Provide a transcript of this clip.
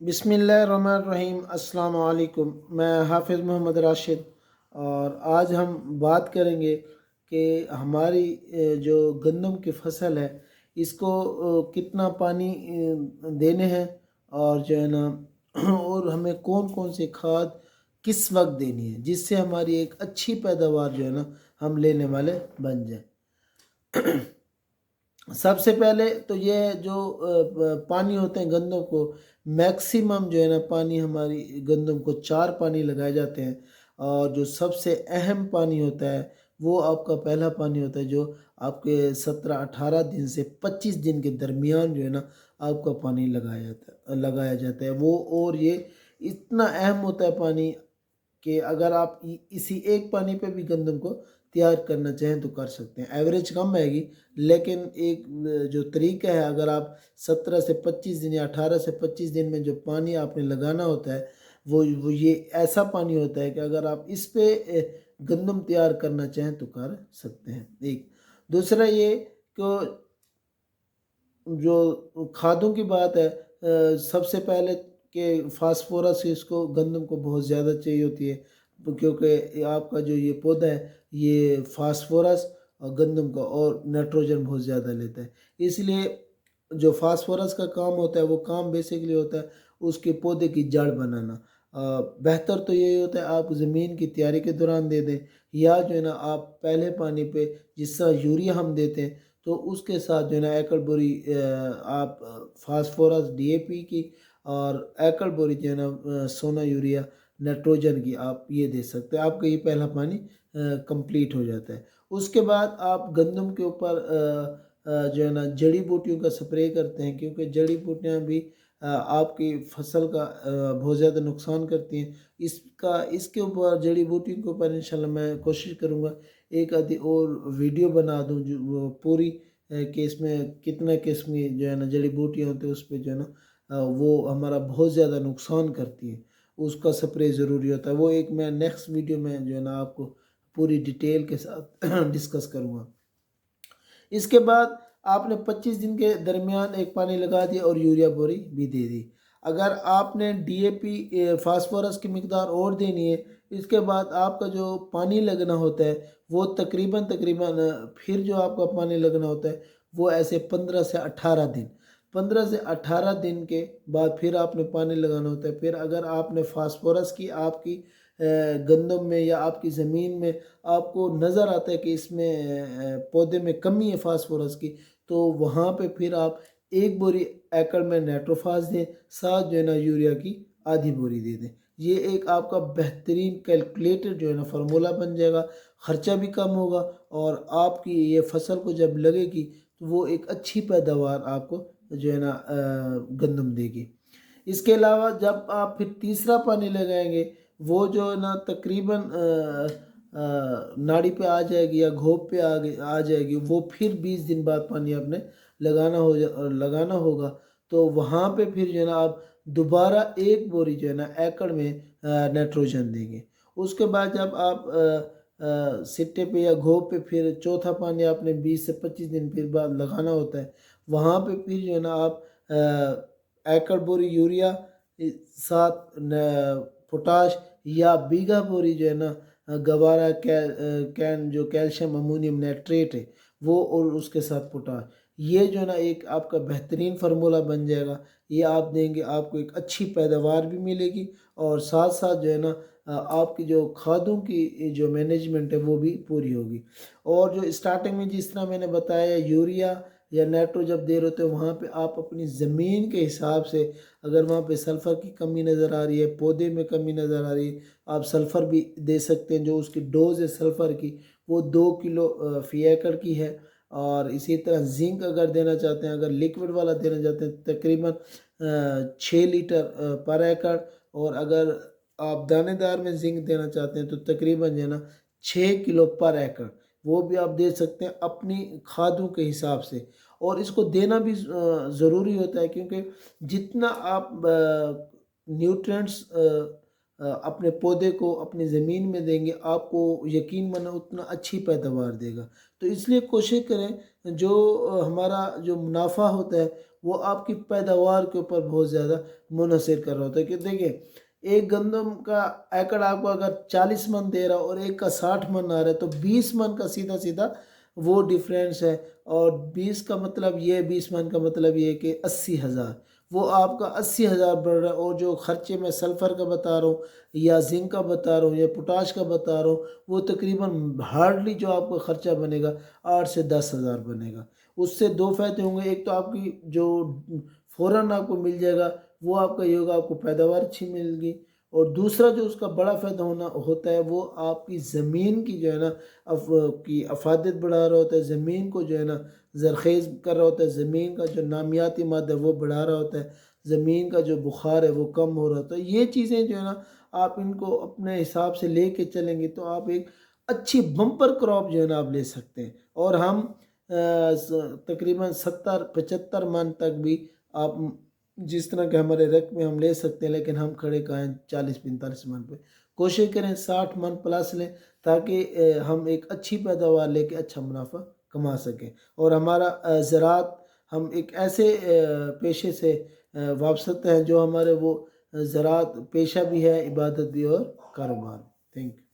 बिस्मिल्लाहिर्रहमानिर्रहीम। अस्सलाम वालेकुम। मैं हाफ़िज़ मोहम्मद राशिद और आज हम बात करेंगे कि हमारी जो गंदम की फ़सल है इसको कितना पानी देने हैं और जो है ना और हमें कौन कौन से खाद किस वक्त देनी है जिससे हमारी एक अच्छी पैदावार जो है ना हम लेने वाले बन जाए। सबसे पहले तो ये जो पानी होते हैं गंदम को मैक्सिमम जो है ना पानी हमारी गंदम को 4 पानी लगाए जाते हैं। और जो सबसे अहम पानी होता है वो आपका पहला पानी होता है जो आपके 17-18 दिन से 25 दिन के दरमियान जो है ना आपका पानी लगाया जाता है वो। और ये इतना अहम होता है पानी कि अगर आप इसी एक पानी पे भी गंदम को तैयार करना चाहें तो कर सकते हैं। एवरेज कम आएगी लेकिन एक जो तरीका है, अगर आप 17 से 25 दिन या 18 से 25 दिन में जो पानी आपने लगाना होता है वो ये ऐसा पानी होता है कि अगर आप इस पे गंदम तैयार करना चाहें तो कर सकते हैं। एक दूसरा ये कि जो खादों की बात है, सबसे पहले कि फास्फोरस इसको गंदम को बहुत ज़्यादा चाहिए होती है क्योंकि आपका जो ये पौधा है ये फास्फोरस और गंदम का और नाइट्रोजन बहुत ज़्यादा लेता है। इसलिए जो फास्फोरस का काम होता है वो काम बेसिकली होता है उसके पौधे की जड़ बनाना। बेहतर तो यही होता है आप ज़मीन की तैयारी के दौरान दे दें या जो है ना आप पहले पानी पे जिस तरह यूरिया हम देते हैं तो उसके साथ जो है ना एकड़ बोरी आप फास्फोरस डीएपी की और एकड़ बोरी जो है ना सोना यूरिया नाइट्रोजन की आप ये दे सकते हैं। आपका ये पहला पानी कंप्लीट हो जाता है। उसके बाद आप गंदम के ऊपर जो है ना जड़ी बूटियों का स्प्रे करते हैं क्योंकि जड़ी बूटियाँ भी आपकी फसल का बहुत ज़्यादा नुकसान करती हैं। इसके ऊपर जड़ी बूटियों के ऊपर इंशाल्लाह मैं कोशिश करूँगा एक आधी और वीडियो बना दूँ जो वो पूरी कि इसमें कितना किस्म जो है ना जड़ी बूटियाँ होती है उस पे जो है ना वो हमारा बहुत ज़्यादा नुकसान करती है, उसका स्प्रे ज़रूरी होता है। वो एक मैं नेक्स्ट वीडियो में जो है ना आपको पूरी डिटेल के साथ डिस्कस करूँगा। इसके बाद आपने 25 दिन के दरमियान एक पानी लगा दिया और यूरिया बोरी भी दे दी। अगर आपने डीएपी फास्फोरस की मिकदार और देनी है इसके बाद आपका जो पानी लगना होता है वो तकरीबन फिर जो आपका पानी लगना होता है वो ऐसे 15 से 18 दिन, 15 से 18 दिन के बाद फिर आपने पानी लगाना होता है। फिर अगर आपने फास्फोरस की आपकी गंदम में या आपकी ज़मीन में आपको नज़र आता है कि इसमें पौधे में कमी है फास्फोरस की तो वहाँ पे फिर आप एक बोरी एकड़ में नाइट्रोफास दें, साथ जो है ना यूरिया की आधी बोरी दे दें। ये एक आपका बेहतरीन कैलकुलेटेड जो है ना फार्मूला बन जाएगा, ख़र्चा भी कम होगा और आपकी ये फसल को जब लगेगी तो वो एक अच्छी पैदावार आपको जो है ना गंदम देगी। इसके अलावा जब आप फिर तीसरा पानी लगाएंगे वो जो है ना तकरीबन नाड़ी पे आ जाएगी या घोप पे आ जाएगी, वो फिर 20 दिन बाद पानी आपने लगाना होगा। तो वहाँ पे फिर जो है ना आप दोबारा एक बोरी जो है ना एकड़ में नाइट्रोजन देंगे। उसके बाद जब आप सिट्टे पे या घोप पे फिर चौथा पानी आपने 20 से 25 दिन फिर बाद लगाना होता है। वहाँ पे फिर जो है ना आप एकड़ बोरी यूरिया साथ पोटाश या बीघा बोरी जो है ना गवारा कैन जो कैल्शियम अमोनियम नाइट्रेट है वो और उसके साथ पोटाश, ये जो है ना एक आपका बेहतरीन फार्मूला बन जाएगा। ये आप देंगे आपको एक अच्छी पैदावार भी मिलेगी और साथ साथ जो है ना आपकी जो खादों की जो मैनेजमेंट है वो भी पूरी होगी। और जो स्टार्टिंग में जिस तरह मैंने बताया यूरिया या नाइट्रो जब दे रहे होते हैं वहाँ पे आप अपनी ज़मीन के हिसाब से, अगर वहाँ पे सल्फ़र की कमी नज़र आ रही है, पौधे में कमी नज़र आ रही है, आप सल्फ़र भी दे सकते हैं। जो उसकी डोज़ है सल्फ़र की वो 2 किलो फ़ी एकड़ की है। और इसी तरह जिंक अगर देना चाहते हैं, अगर लिक्विड वाला देना चाहते हैं तकरीबन 6 लीटर पर एकड़। और अगर आप दानेदार में जिंक देना चाहते हैं तो तकरीबन जो है ना 6 किलो पर एकड़ वो भी आप दे सकते हैं अपनी खादों के हिसाब से। और इसको देना भी ज़रूरी होता है क्योंकि जितना आप न्यूट्रिएंट्स اپنے پودے کو اپنی زمین میں دیں گے، آپ کو یقین مانے اتنا اچھی پیداوار دے گا۔ تو اس لیے کوشش کریں جو ہمارا جو منافع ہوتا ہے وہ آپ کی پیداوار کے اوپر بہت زیادہ منحصر کر رہا ہوتا ہے، کہ دیکھیں ایک گندم کا ایکڑ آپ کو اگر 40 من دے رہا اور ایک کا 60 من آ رہا ہے تو 20 من کا سیدھا سیدھا وہ ڈیفرینس ہے، اور 20 کا مطلب یہ 20 من کا مطلب یہ کہ 80,000، وہ آپ کا 80,000 بڑھ رہا ہے، اور جو خرچے میں سلفر کا بتا رہا ہوں یا زنک کا بتا رہا ہوں یا پوٹاش کا بتا رہا ہوں، وہ تقریباً ہارڈلی جو آپ کا خرچہ بنے گا 8 سے 10,000 بنے گا۔ اس سے دو فائدے ہوں گے، ایک تو آپ کی جو فوراً آپ کو مل جائے گا وہ آپ کا یہ ہوگا، آپ کو پیداوار اچھی مل گی، اور دوسرا جو اس کا بڑا فائدہ ہوتا ہے وہ آپ کی زمین کی جو ہے نا کی افادیت بڑھا رہا ہوتا ہے، زمین کو جو ہے نا زرخیز کر رہا ہوتا ہے، زمین کا جو نامیاتی مادہ ہے وہ بڑھا رہا ہوتا ہے، زمین کا جو بخار ہے وہ کم ہو رہا ہوتا ہے۔ یہ چیزیں جو ہے نا آپ ان کو اپنے حساب سے لے کے چلیں گے تو آپ ایک اچھی بمپر کراپ جو ہے نا آپ لے سکتے ہیں، اور ہم تقریباً 70-75 من تک بھی آپ جس طرح کے ہمارے رقم میں ہم لے سکتے ہیں، لیکن ہم کھڑے کہیں 40-45 من پہ۔ کوشش کریں 60 من پلس لیں تاکہ ہم ایک اچھی پیداوار لے کے اچھا منافع کما سکیں، اور ہمارا زراعت ہم ایک ایسے پیشے سے وابستہ ہیں جو ہمارے وہ زراعت پیشہ بھی ہے، عبادت بھی اور کاروبار۔ Thank you.